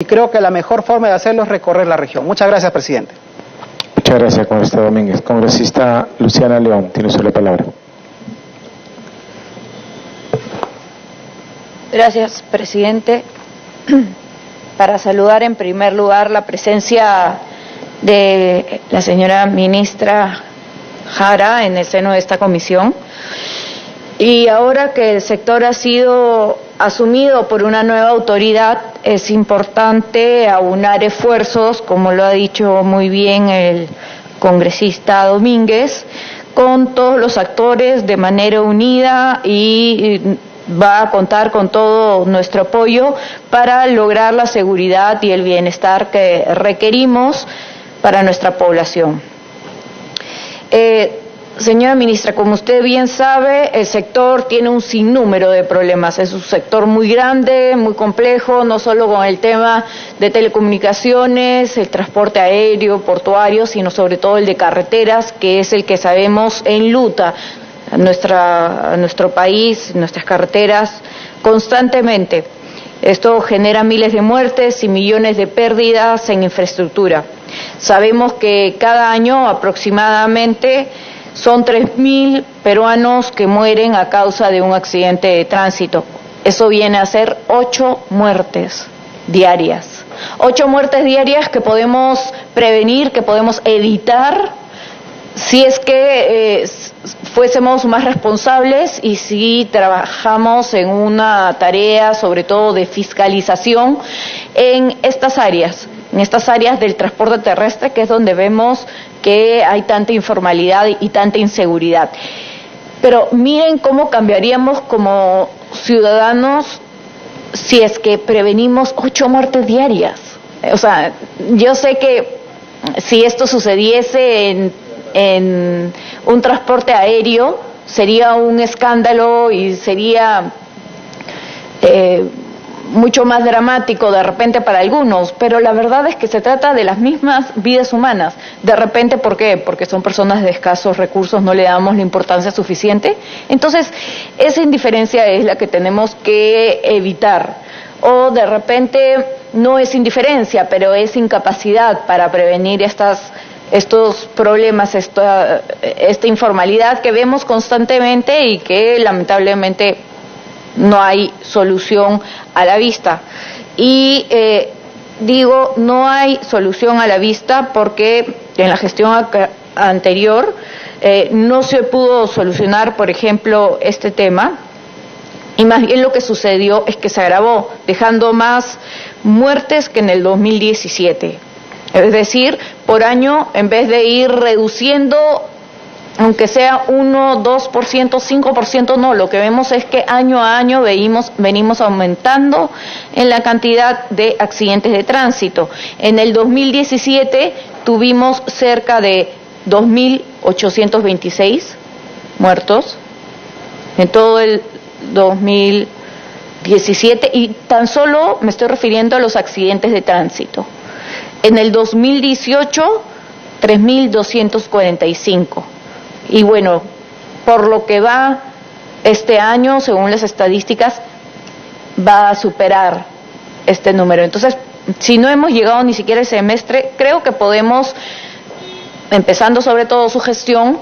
y creo que la mejor forma de hacerlo es recorrer la región. Muchas gracias, presidente. Muchas gracias, congresista Domínguez. Congresista Luciana León, tiene usted la palabra. Gracias, presidente. Para saludar en primer lugar la presencia de la señora ministra Jara en el seno de esta comisión. Y ahora que el sector ha sido asumido por una nueva autoridad, es importante aunar esfuerzos, como lo ha dicho muy bien el congresista Domínguez, con todos los actores de manera unida y va a contar con todo nuestro apoyo para lograr la seguridad y el bienestar que requerimos para nuestra población. Señora ministra, como usted bien sabe, el sector tiene un sinnúmero de problemas. Es un sector muy grande, muy complejo, no solo con el tema de telecomunicaciones, el transporte aéreo, portuario, sino sobre todo el de carreteras, que es el que sabemos enluta a nuestro país, nuestras carreteras, constantemente. Esto genera miles de muertes y millones de pérdidas en infraestructura. Sabemos que cada año aproximadamente son 3.000 peruanos que mueren a causa de un accidente de tránsito. Eso viene a ser 8 muertes diarias. 8 muertes diarias que podemos prevenir, que podemos evitar, si es que fuésemos más responsables y si trabajamos en una tarea sobre todo de fiscalización en estas áreas del transporte terrestre, que es donde vemos que hay tanta informalidad y tanta inseguridad. Pero miren cómo cambiaríamos como ciudadanos si es que prevenimos 8 muertes diarias. O sea, yo sé que si esto sucediese en un transporte aéreo sería un escándalo y sería mucho más dramático de repente para algunos, pero la verdad es que se trata de las mismas vidas humanas. De repente, ¿por qué? Porque son personas de escasos recursos, no le damos la importancia suficiente. Entonces, esa indiferencia es la que tenemos que evitar. O de repente no es indiferencia, pero es incapacidad para prevenir estos problemas, esta informalidad que vemos constantemente y que lamentablemente no hay solución a la vista. Y digo, no hay solución a la vista porque en la gestión anterior no se pudo solucionar, por ejemplo, este tema, y más bien lo que sucedió es que se agravó, dejando más muertes que en el 2017. Es decir, por año, en vez de ir reduciendo, aunque sea 1, 2%, 5%, no, lo que vemos es que año a año venimos aumentando en la cantidad de accidentes de tránsito. En el 2017 tuvimos cerca de 2.826 muertos, en todo el 2017, y tan solo me estoy refiriendo a los accidentes de tránsito. En el 2018, 3.245. Y bueno, por lo que va este año, según las estadísticas, va a superar este número. Entonces, si no hemos llegado ni siquiera al semestre, creo que podemos, empezando sobre todo su gestión,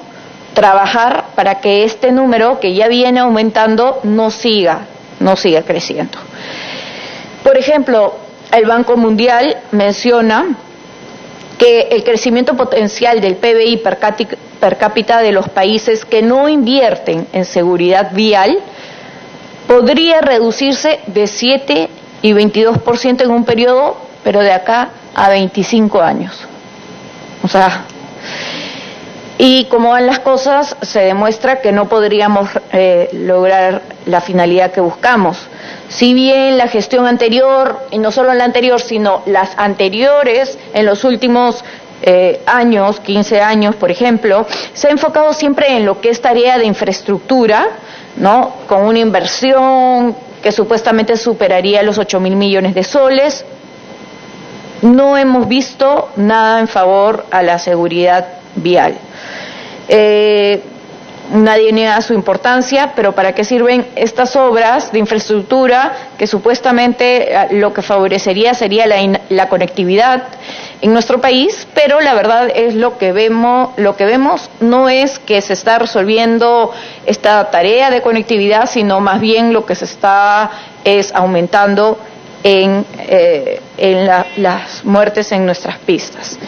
trabajar para que este número, que ya viene aumentando, no siga creciendo. Por ejemplo, el Banco Mundial menciona que el crecimiento potencial del PBI per cápita de los países que no invierten en seguridad vial podría reducirse de 7 y 22% en un periodo, pero de acá a 25 años. O sea, y como van las cosas, se demuestra que no podríamos lograr la finalidad que buscamos. Si bien la gestión anterior, y no solo la anterior, sino las anteriores, en los últimos años, 15 años, por ejemplo, se ha enfocado siempre en lo que es tarea de infraestructura, ¿no? Con una inversión que supuestamente superaría los 8.000 millones de soles. No hemos visto nada en favor a la seguridad vial. nadie niega su importancia, pero ¿para qué sirven estas obras de infraestructura que supuestamente lo que favorecería sería la conectividad en nuestro país? Pero la verdad es lo que vemos no es que se está resolviendo esta tarea de conectividad, sino más bien lo que se está es aumentando en las muertes en nuestras pistas.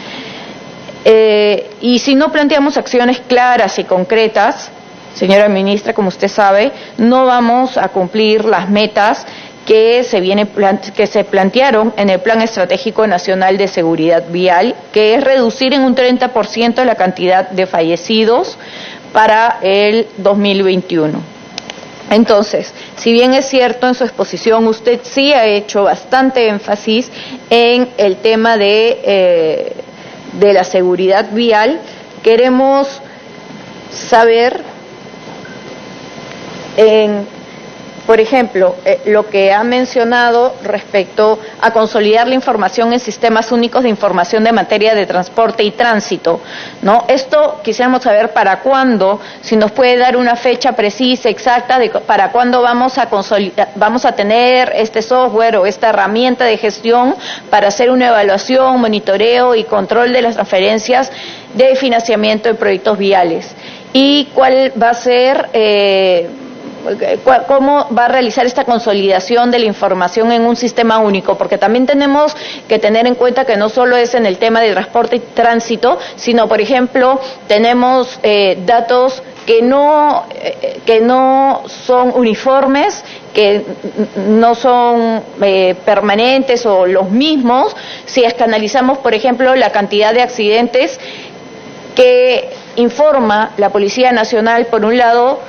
Y si no planteamos acciones claras y concretas, señora ministra, como usted sabe, no vamos a cumplir las metas que se plantearon en el Plan Estratégico Nacional de Seguridad Vial, que es reducir en un 30% la cantidad de fallecidos para el 2021. Entonces, si bien es cierto en su exposición, usted sí ha hecho bastante énfasis en el tema de la seguridad vial, queremos saber, por ejemplo, lo que ha mencionado respecto a consolidar la información en sistemas únicos de información de materia de transporte y tránsito, ¿no? Esto quisiéramos saber para cuándo, si nos puede dar una fecha precisa, exacta, de para cuándo vamos a tener este software o esta herramienta de gestión para hacer una evaluación, monitoreo y control de las transferencias de financiamiento de proyectos viales. Y cuál va a ser... cómo va a realizar esta consolidación de la información en un sistema único, porque también tenemos que tener en cuenta que no solo es en el tema de transporte y tránsito, sino, por ejemplo, tenemos datos que no son uniformes, que no son permanentes o los mismos. Si es que analizamos, por ejemplo, la cantidad de accidentes que informa la Policía Nacional, por un lado,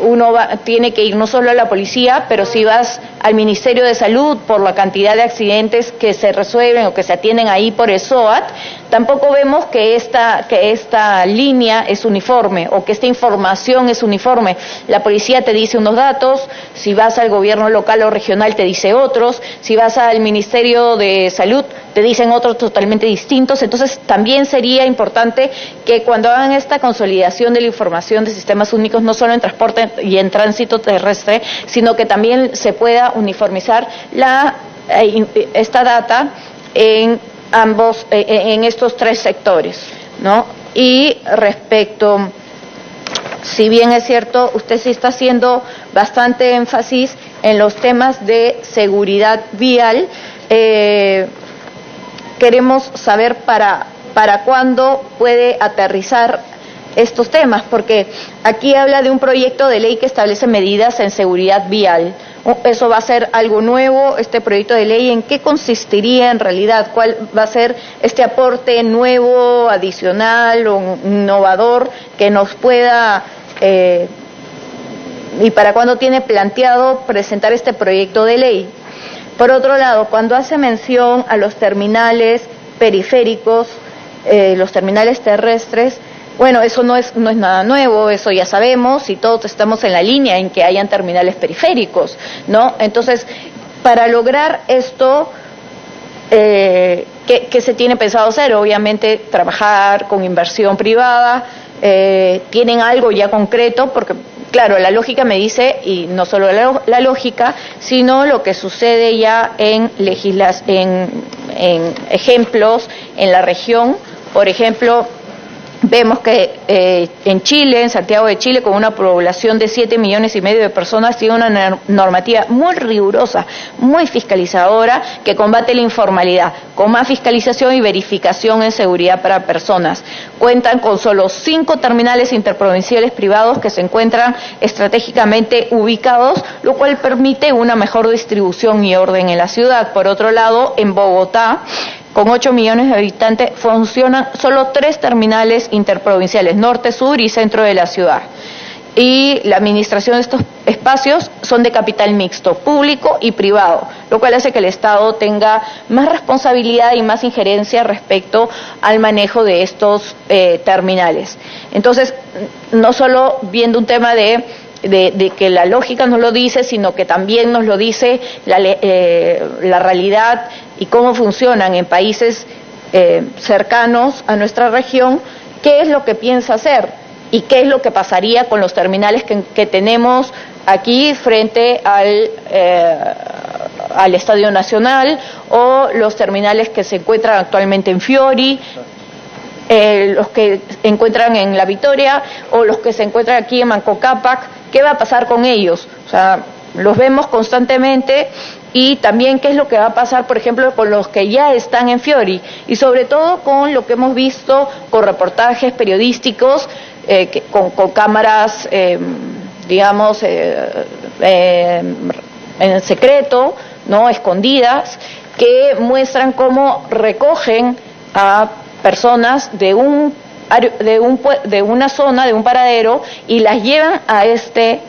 uno tiene que ir no solo a la policía, pero si vas al Ministerio de Salud por la cantidad de accidentes que se resuelven o que se atienden ahí por el SOAT, tampoco vemos que esta línea es uniforme o que esta información es uniforme. La policía te dice unos datos, si vas al gobierno local o regional te dice otros, si vas al Ministerio de Salud te dicen otros totalmente distintos. Entonces también sería importante que cuando hagan esta consolidación de la información de sistemas únicos, no solo en transporte y en tránsito terrestre, sino que también se pueda uniformizar esta data en estos tres sectores, ¿no? Y respecto, si bien es cierto, usted sí está haciendo bastante énfasis en los temas de seguridad vial, queremos saber para cuándo puede aterrizar estos temas, porque aquí habla de un proyecto de ley que establece medidas en seguridad vial. ¿Eso va a ser algo nuevo, este proyecto de ley? ¿En qué consistiría en realidad? ¿Cuál va a ser este aporte nuevo, adicional o innovador que nos pueda... y para cuándo tiene planteado presentar este proyecto de ley? Por otro lado, cuando hace mención a los terminales periféricos, los terminales terrestres, bueno, eso no es nada nuevo, eso ya sabemos y todos estamos en la línea en que hayan terminales periféricos, ¿no? Entonces, para lograr esto, ¿qué se tiene pensado hacer? Obviamente, trabajar con inversión privada, tienen algo ya concreto, porque, claro, la lógica me dice, y no solo la lógica, sino lo que sucede ya en ejemplos en la región. Por ejemplo, vemos que en Chile, en Santiago de Chile, con una población de 7,5 millones de personas, tiene una normativa muy rigurosa, muy fiscalizadora, que combate la informalidad, con más fiscalización y verificación en seguridad para personas. Cuentan con solo 5 terminales interprovinciales privados que se encuentran estratégicamente ubicados, lo cual permite una mejor distribución y orden en la ciudad. Por otro lado, en Bogotá, con 8 millones de habitantes, funcionan solo 3 terminales interprovinciales, norte, sur y centro de la ciudad. Y la administración de estos espacios son de capital mixto, público y privado, lo cual hace que el Estado tenga más responsabilidad y más injerencia respecto al manejo de estos terminales. Entonces, no solo viendo un tema de que la lógica nos lo dice, sino que también nos lo dice la realidad y cómo funcionan en países cercanos a nuestra región, qué es lo que piensa hacer. y qué es lo que pasaría con los terminales que tenemos aquí frente al Estadio Nacional, o los terminales que se encuentran actualmente en Fiori, los que se encuentran en La Victoria, o los que se encuentran aquí en Manco Cápac. ¿Qué va a pasar con ellos? O sea, los vemos constantemente. Y también qué es lo que va a pasar, por ejemplo, con los que ya están en Fiori, y sobre todo con lo que hemos visto con reportajes periodísticos, con cámaras, digamos, en secreto, ¿no?, escondidas, que muestran cómo recogen a personas de una zona, de un paradero, y las llevan a este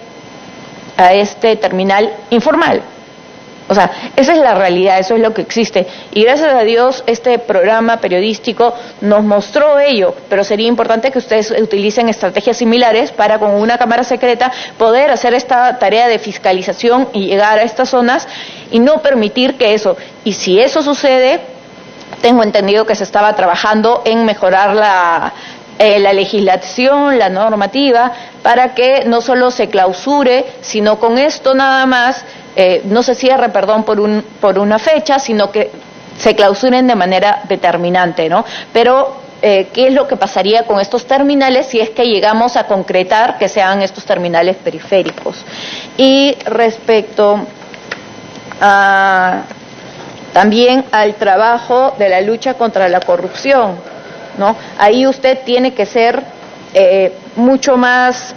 terminal informal. O sea, esa es la realidad, eso es lo que existe. Y gracias a Dios este programa periodístico nos mostró ello, pero sería importante que ustedes utilicen estrategias similares para, con una cámara secreta, poder hacer esta tarea de fiscalización y llegar a estas zonas y no permitir que eso. Y si eso sucede, tengo entendido que se estaba trabajando en mejorar la legislación, la normativa, para que no solo se clausure, sino con esto nada más, no se cierre, perdón, por una fecha, sino que se clausuren de manera determinante, ¿no? Pero, ¿qué es lo que pasaría con estos terminales si es que llegamos a concretar que sean estos terminales periféricos? Y respecto también al trabajo de la lucha contra la corrupción, ¿no? Ahí usted tiene que ser mucho más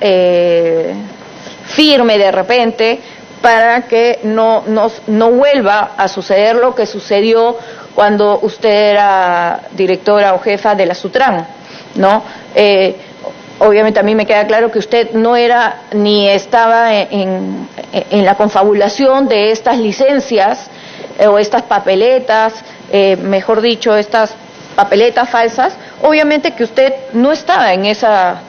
firme de repente, para que no vuelva a suceder lo que sucedió cuando usted era directora o jefa de la Sutran, ¿no? Obviamente a mí me queda claro que usted no era ni estaba en la confabulación de estas licencias o estas papeletas, mejor dicho, estas papeletas falsas. Obviamente que usted no estaba en esa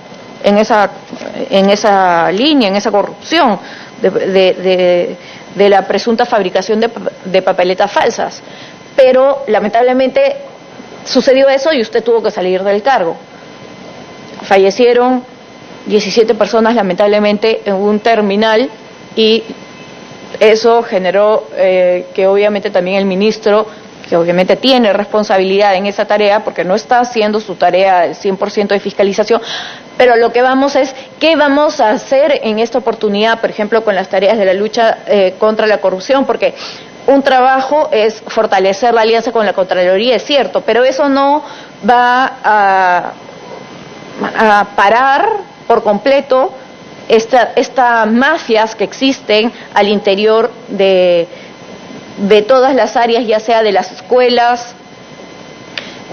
línea, en esa corrupción de la presunta fabricación de papeletas falsas, pero lamentablemente sucedió eso y usted tuvo que salir del cargo. Fallecieron 17 personas lamentablemente en un terminal, y eso generó que obviamente también el ministro, que obviamente tiene responsabilidad en esa tarea, porque no está haciendo su tarea del 100% de fiscalización, pero lo que vamos es, ¿qué vamos a hacer en esta oportunidad, por ejemplo, con las tareas de la lucha contra la corrupción? Porque un trabajo es fortalecer la alianza con la Contraloría, es cierto, pero eso no va a parar por completo estas mafias que existen al interior de todas las áreas, ya sea de las escuelas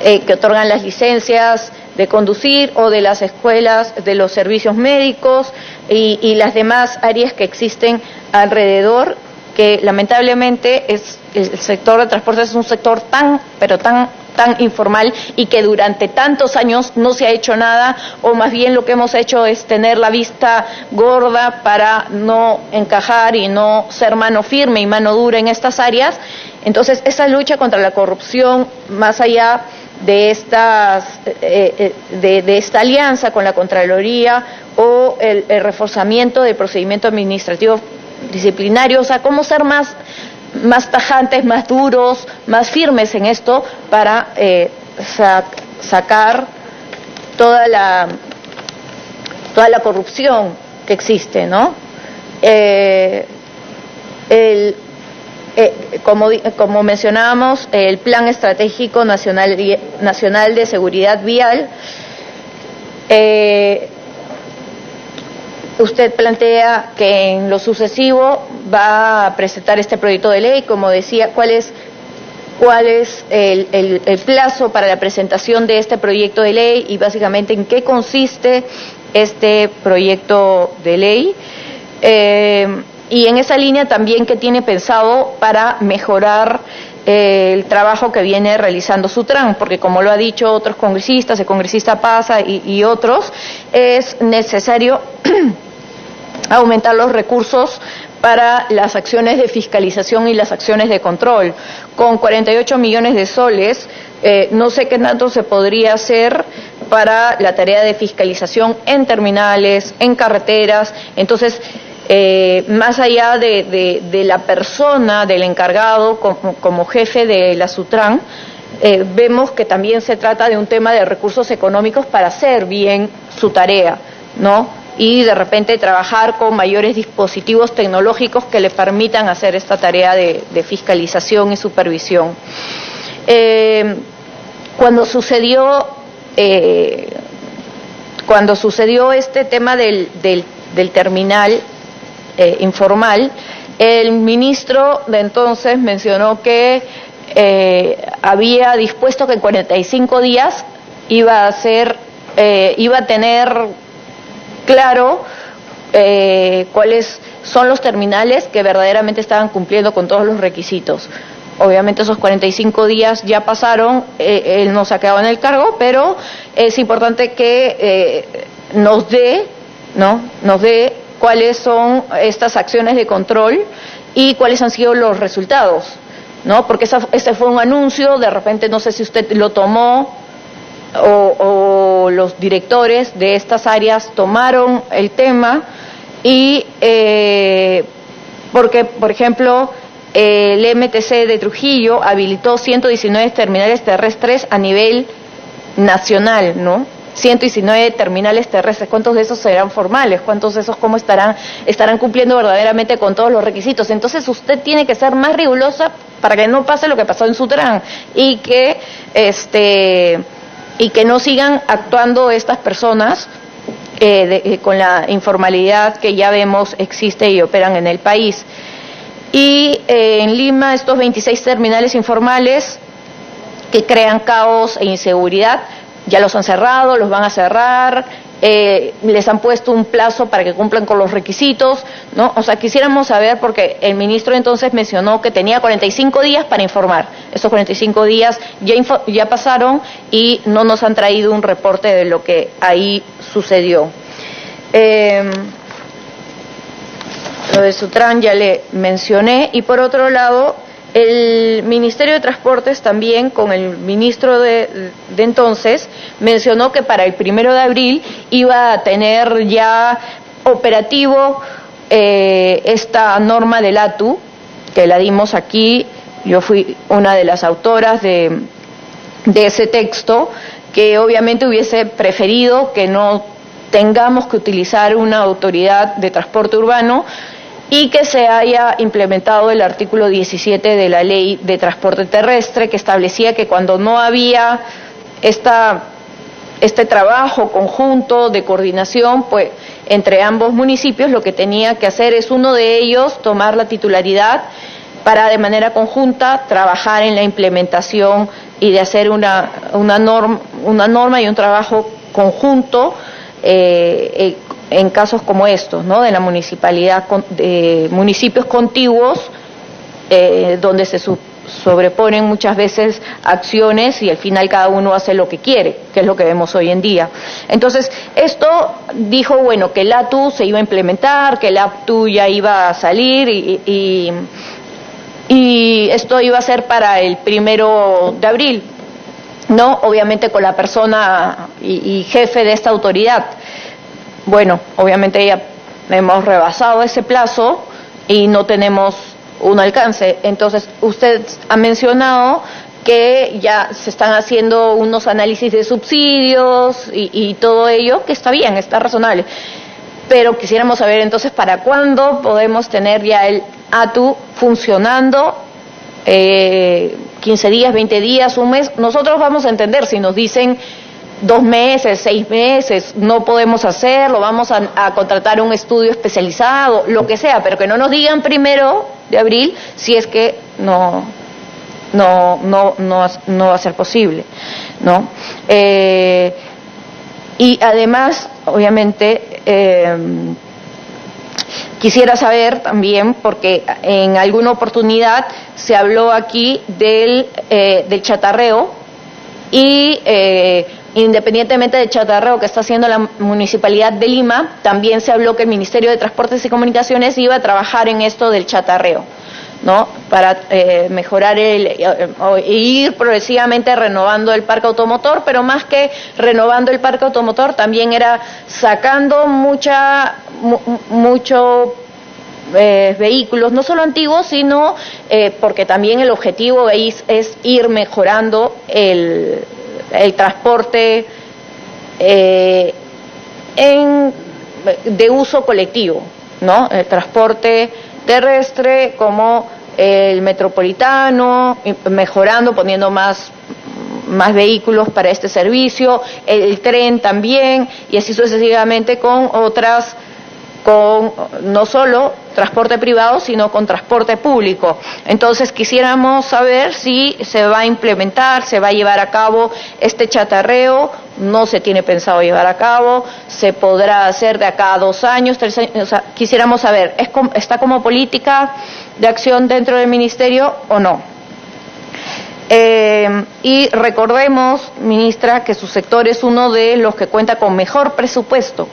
que otorgan las licencias de conducir, o de las escuelas, de los servicios médicos y las demás áreas que existen alrededor, que lamentablemente el sector de transporte es un sector tan informal, y que durante tantos años no se ha hecho nada, o más bien lo que hemos hecho es tener la vista gorda para no encajar y no ser mano firme y mano dura en estas áreas. Entonces, esa lucha contra la corrupción, más allá de esta alianza con la Contraloría, o el reforzamiento del procedimiento administrativo disciplinario, o sea, cómo ser más tajantes, más duros, más firmes en esto, para sacar toda la corrupción que existe, ¿no? Como mencionábamos, el Plan Estratégico Nacional de Seguridad Vial, usted plantea que en lo sucesivo va a presentar este proyecto de ley. Como decía, ¿cuál es el plazo para la presentación de este proyecto de ley, y básicamente en qué consiste este proyecto de ley? Y en esa línea también, ¿qué tiene pensado para mejorar el trabajo que viene realizando Sutran? Porque, como lo ha dicho otros congresistas, el congresista Paza y otros, es necesario aumentar los recursos para las acciones de fiscalización y las acciones de control. Con 48 millones de soles, no sé qué tanto se podría hacer para la tarea de fiscalización en terminales, en carreteras. Entonces, más allá de la persona, del encargado como jefe de la Sutran, vemos que también se trata de un tema de recursos económicos para hacer bien su tarea, ¿no? Y de repente trabajar con mayores dispositivos tecnológicos que le permitan hacer esta tarea de fiscalización y supervisión. Cuando sucedió este tema del terminal informal, el ministro de entonces mencionó que había dispuesto que en 45 días iba a tener claro cuáles son los terminales que verdaderamente estaban cumpliendo con todos los requisitos. Obviamente esos 45 días ya pasaron, él no se ha quedado en el cargo, pero es importante que nos dé cuáles son estas acciones de control y cuáles han sido los resultados, ¿no? Porque ese fue un anuncio, de repente no sé si usted lo tomó o los directores de estas áreas tomaron el tema y porque, por ejemplo, el MTC de Trujillo habilitó 119 terminales terrestres a nivel nacional, ¿no? 119 terminales terrestres. ¿Cuántos de esos serán formales? ¿Cuántos de esos cómo estarán cumpliendo verdaderamente con todos los requisitos? Entonces usted tiene que ser más rigurosa para que no pase lo que pasó en Sutran y que no sigan actuando estas personas con la informalidad que ya vemos existe y operan en el país. Y en Lima estos 26 terminales informales que crean caos e inseguridad ya los han cerrado, los van a cerrar, les han puesto un plazo para que cumplan con los requisitos, ¿no? O sea, quisiéramos saber, porque el ministro entonces mencionó que tenía 45 días para informar. Esos 45 días ya pasaron y no nos han traído un reporte de lo que ahí sucedió. Lo de Sutran ya le mencioné, y por otro lado, el Ministerio de Transportes también, con el ministro de entonces, mencionó que para el 1 de abril iba a tener ya operativo esta norma del ATU, que la dimos aquí. Yo fui una de las autoras de ese texto, que obviamente hubiese preferido que no tengamos que utilizar una autoridad de transporte urbano y que se haya implementado el artículo 17 de la Ley de Transporte Terrestre, que establecía que cuando no había este trabajo conjunto de coordinación, pues entre ambos municipios, lo que tenía que hacer es uno de ellos tomar la titularidad para de manera conjunta trabajar en la implementación y de hacer una norma y un trabajo conjunto en casos como estos, ¿no? De la municipalidad, de municipios contiguos, donde se sobreponen muchas veces acciones y al final cada uno hace lo que quiere, que es lo que vemos hoy en día. Entonces, esto dijo, bueno, que el ATU se iba a implementar, que el ATU ya iba a salir y esto iba a ser para el 1 de abril, ¿no? Obviamente con la persona y jefe de esta autoridad. Bueno, obviamente ya hemos rebasado ese plazo y no tenemos un alcance. Entonces, usted ha mencionado que ya se están haciendo unos análisis de subsidios y todo ello, que está bien, está razonable. Pero quisiéramos saber entonces para cuándo podemos tener ya el ATU funcionando, 15 días, 20 días, un mes. Nosotros vamos a entender si nos dicen 2 meses, 6 meses, no podemos hacerlo, vamos a contratar un estudio especializado, lo que sea, pero que no nos digan 1 de abril si es que no va a ser posible, ¿no? Y además, obviamente, quisiera saber también, porque en alguna oportunidad se habló aquí del chatarreo y independientemente del chatarreo que está haciendo la Municipalidad de Lima, también se habló que el Ministerio de Transportes y Comunicaciones iba a trabajar en esto del chatarreo, ¿no? Para mejorar ir progresivamente renovando el parque automotor, pero más que renovando el parque automotor, también era sacando muchos vehículos, no solo antiguos, sino porque también el objetivo es ir mejorando el transporte de uso colectivo, ¿no? El transporte terrestre como el metropolitano, mejorando, poniendo más vehículos para este servicio, el tren también, y así sucesivamente con no solo transporte privado, sino con transporte público. Entonces quisiéramos saber si se va a implementar, se va a llevar a cabo este chatarreo. No se tiene pensado llevar a cabo, se podrá hacer de acá a 2 años, 3 años, o sea, quisiéramos saber, ¿está como política de acción dentro del ministerio o no? Y recordemos, ministra, que su sector es uno de los que cuenta con mejor presupuesto,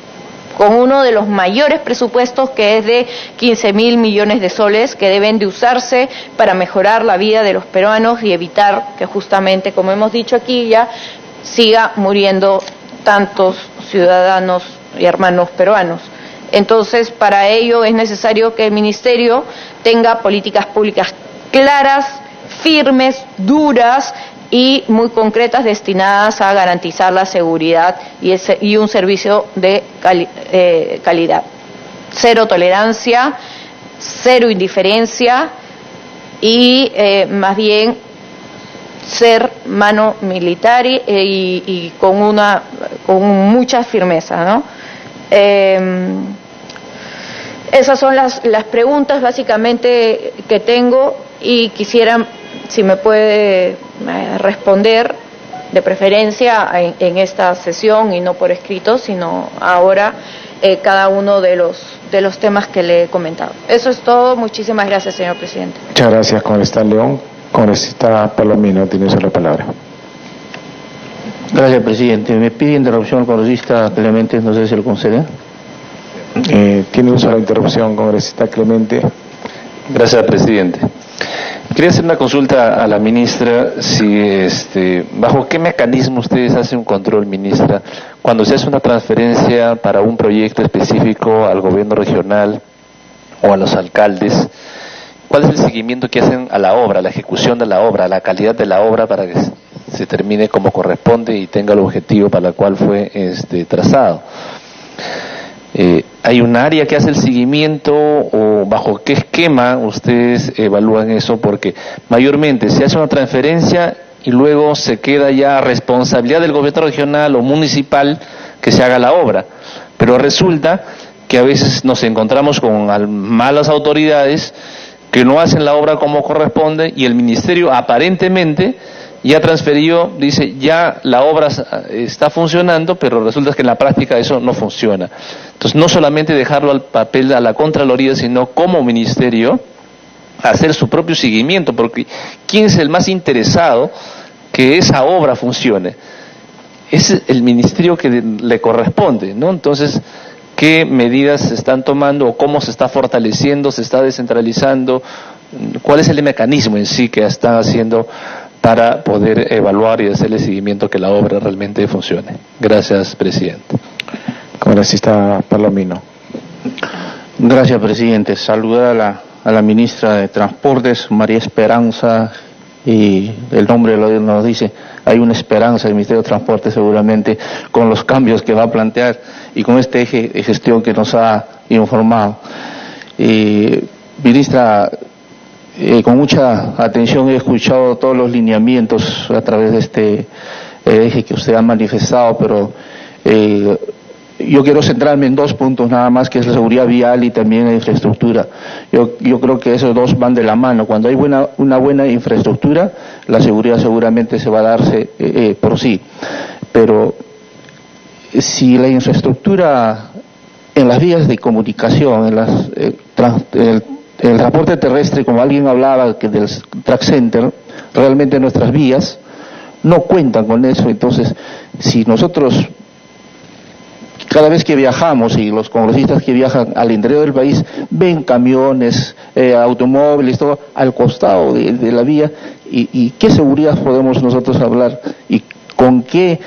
con uno de los mayores presupuestos, que es de 15.000 millones de soles, que deben de usarse para mejorar la vida de los peruanos y evitar que justamente, como hemos dicho aquí ya, siga muriendo tantos ciudadanos y hermanos peruanos. Entonces, para ello es necesario que el ministerio tenga políticas públicas claras, firmes, duras y muy concretas, destinadas a garantizar la seguridad y un servicio de calidad. Cero tolerancia, cero indiferencia y más bien ser mano militar y con mucha firmeza, ¿no? Esas son las preguntas básicamente que tengo, y quisiera, si me puede responder, de preferencia en esta sesión y no por escrito, sino ahora, cada uno de los temas que le he comentado. Eso es todo. Muchísimas gracias, señor presidente. Muchas gracias, congresista León. Congresista Palomino, tiene usted la palabra. Gracias, presidente. Me pide interrupción el congresista Clemente, no sé si lo concede. Tiene uso de la interrupción, congresista Clemente. Gracias, presidente. Quería hacer una consulta a la ministra, si bajo qué mecanismo ustedes hacen un control, ministra, cuando se hace una transferencia para un proyecto específico al gobierno regional o a los alcaldes. ¿Cuál es el seguimiento que hacen a la obra, a la ejecución de la obra, a la calidad de la obra, para que se termine como corresponde y tenga el objetivo para el cual fue trazado? ¿Hay un área que hace el seguimiento o bajo qué esquema ustedes evalúan eso? Porque mayormente se hace una transferencia y luego se queda ya responsabilidad del gobierno regional o municipal que se haga la obra, pero resulta que a veces nos encontramos con malas autoridades que no hacen la obra como corresponde, y el ministerio aparentemente ya transferió, dice, ya la obra está funcionando, pero resulta que en la práctica eso no funciona. Entonces, no solamente dejarlo al papel, a la Contraloría, sino como ministerio hacer su propio seguimiento, porque ¿quién es el más interesado que esa obra funcione? Es el ministerio que le corresponde, ¿no? Entonces, ¿qué medidas se están tomando o cómo se está fortaleciendo, se está descentralizando? ¿Cuál es el mecanismo en sí que están haciendo para poder evaluar y hacerle seguimiento que la obra realmente funcione? Gracias, presidente. Congresista Palomino. Gracias, presidente. Saludar a la ministra de Transportes, María Esperanza, y el nombre nos dice, hay una esperanza del Ministerio de Transporte seguramente con los cambios que va a plantear y con este eje de gestión que nos ha informado. Ministra, con mucha atención he escuchado todos los lineamientos a través de este eje que usted ha manifestado, pero yo quiero centrarme en 2 puntos nada más, que es la seguridad vial y también la infraestructura. Yo creo que esos dos van de la mano. Cuando hay una buena infraestructura, la seguridad seguramente se va a darse por sí. Pero si la infraestructura en las vías de comunicación, en el transporte terrestre, como alguien hablaba que del track center, realmente nuestras vías no cuentan con eso. Entonces, si nosotros cada vez que viajamos, y los congresistas que viajan al interior del país, ven camiones, automóviles, todo al costado de la vía, y qué seguridad podemos nosotros hablar, y con qué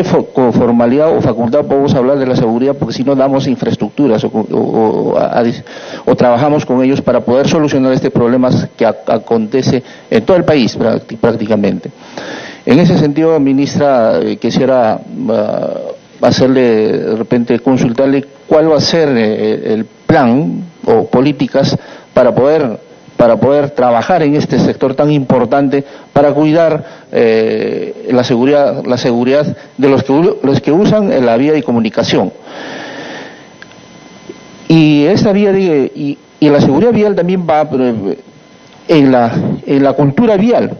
formalidad o facultad podemos hablar de la seguridad, porque si no damos infraestructuras o trabajamos con ellos para poder solucionar este problema que acontece en todo el país prácticamente. En ese sentido, ministra, quisiera hacerle, de repente, consultarle cuál va a ser el plan o políticas para poder trabajar en este sector tan importante, para cuidar la seguridad de los que usan la vía de comunicación. Y esta vía y la seguridad vial también va en la cultura vial.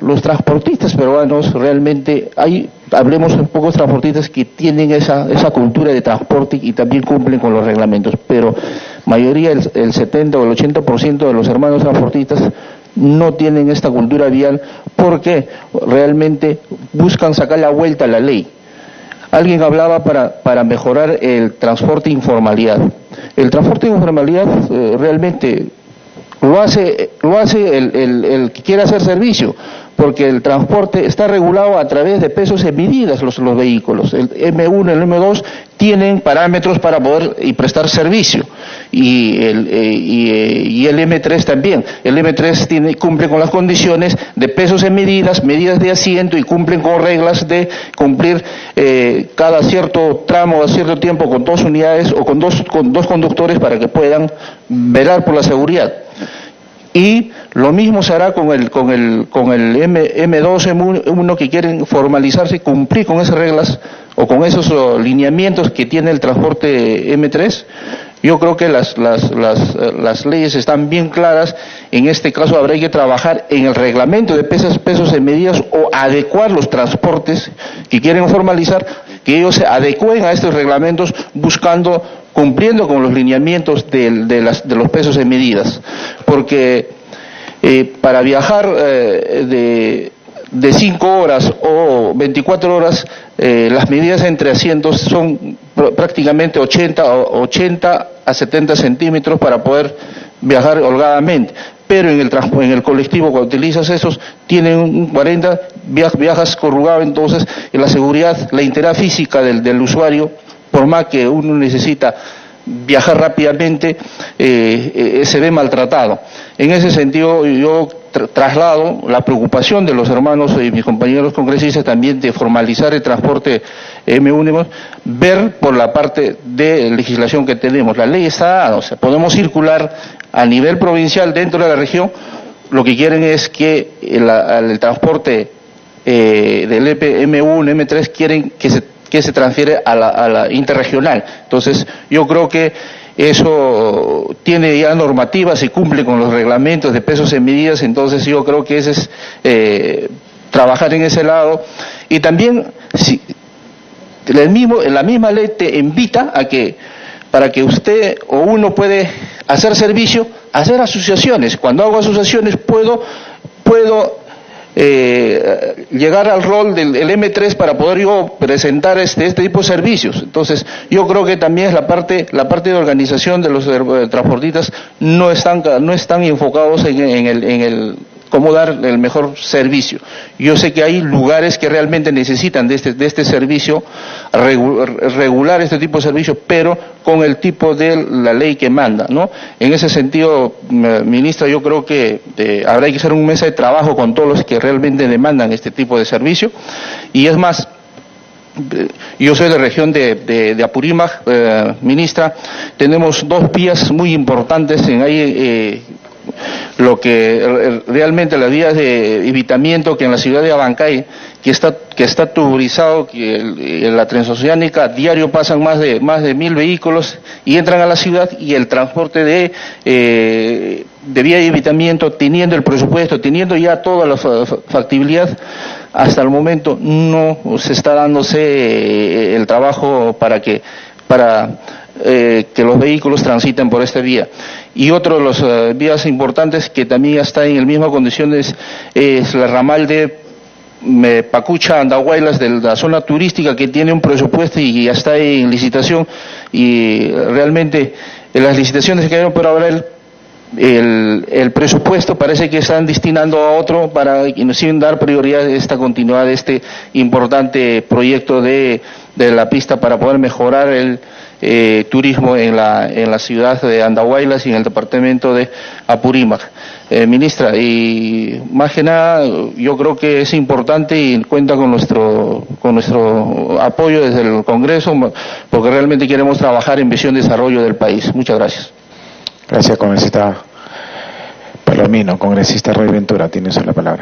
Los transportistas peruanos realmente hablemos de pocos transportistas que tienen esa cultura de transporte y también cumplen con los reglamentos, pero mayoría, el 70 o el 80% de los hermanos transportistas no tienen esta cultura vial porque realmente buscan sacar la vuelta a la ley. Alguien hablaba para mejorar el transporte informalidad. El transporte informalidad realmente lo hace el que quiere hacer servicio, porque el transporte está regulado a través de pesos en medidas. Los vehículos, el M1, el M2 tienen parámetros para poder y prestar servicio, y el M3 también. El M3 cumple con las condiciones de pesos en medidas de asiento, y cumplen con reglas de cumplir cada cierto tramo, a cierto tiempo, con 2 unidades o con dos conductores para que puedan velar por la seguridad. Y lo mismo se hará con el M2, M1 que quieren formalizarse y cumplir con esas reglas o con esos lineamientos que tiene el transporte M3. Yo creo que las leyes están bien claras. En este caso habrá que trabajar en el reglamento de pesos en medidas, o adecuar los transportes que quieren formalizar, que ellos se adecúen a estos reglamentos, cumpliendo con los lineamientos de los pesos en medidas, porque para viajar de 5 horas o 24 horas, las medidas entre asientos son prácticamente 80 a 70 centímetros para poder viajar holgadamente. Pero en el colectivo, cuando utilizas esos, tienen un 40, viajas corrugado. Entonces la seguridad, la integridad física del usuario, por más que uno necesita viajar rápidamente, se ve maltratado. En ese sentido, yo traslado la preocupación de los hermanos y mis compañeros congresistas también de formalizar el transporte M1, ver por la parte de legislación que tenemos. La ley está dada, o sea, podemos circular a nivel provincial dentro de la región. Lo que quieren es que el transporte del M1, M3, quieren que se transfiere a la interregional. Entonces, yo creo que eso tiene ya normativas, se cumple con los reglamentos de pesos en medidas. Entonces yo creo que ese es trabajar en ese lado. Y también la misma ley te invita a que, para que usted o uno puede hacer servicio, hacer asociaciones. Cuando hago asociaciones puedo llegar al rol del M3 para poder yo presentar este tipo de servicios. Entonces yo creo que también es la parte de organización de los transportistas no están enfocados en el cómo dar el mejor servicio. Yo sé que hay lugares que realmente necesitan de este servicio, regular este tipo de servicio, pero con el tipo de la ley que manda, ¿no? En ese sentido, ministra, yo creo que habrá que hacer un mesa de trabajo con todos los que realmente demandan este tipo de servicio. Y es más, yo soy de la región de Apurímac, ministra. Tenemos 2 vías muy importantes en ahí, lo que realmente las vías de evitamiento, que en la ciudad de Abancay, que está tuburizado, que en la transoceánica diario pasan más de 1.000 vehículos y entran a la ciudad, y el transporte de vía de evitamiento, teniendo el presupuesto, teniendo ya toda la factibilidad, hasta el momento no se está dándose el trabajo para que los vehículos transiten por esta vía. Y otro de las vías importantes que también está en la misma condición es la ramal de Pacucha, Andahuaylas, de la zona turística, que tiene un presupuesto y ya está en licitación, y realmente las licitaciones que cayeron, pero ahora el presupuesto parece que están destinando a otro para sin dar prioridad a esta continuidad de este importante proyecto de la pista para poder mejorar el turismo en la ciudad de Andahuaylas y en el departamento de Apurímac. Ministra, y más que nada yo creo que es importante y cuenta con nuestro apoyo desde el Congreso, porque realmente queremos trabajar en visión de desarrollo del país. Muchas gracias. Gracias, congresista Palomino. Congresista Roy Ventura, tiene usted la palabra.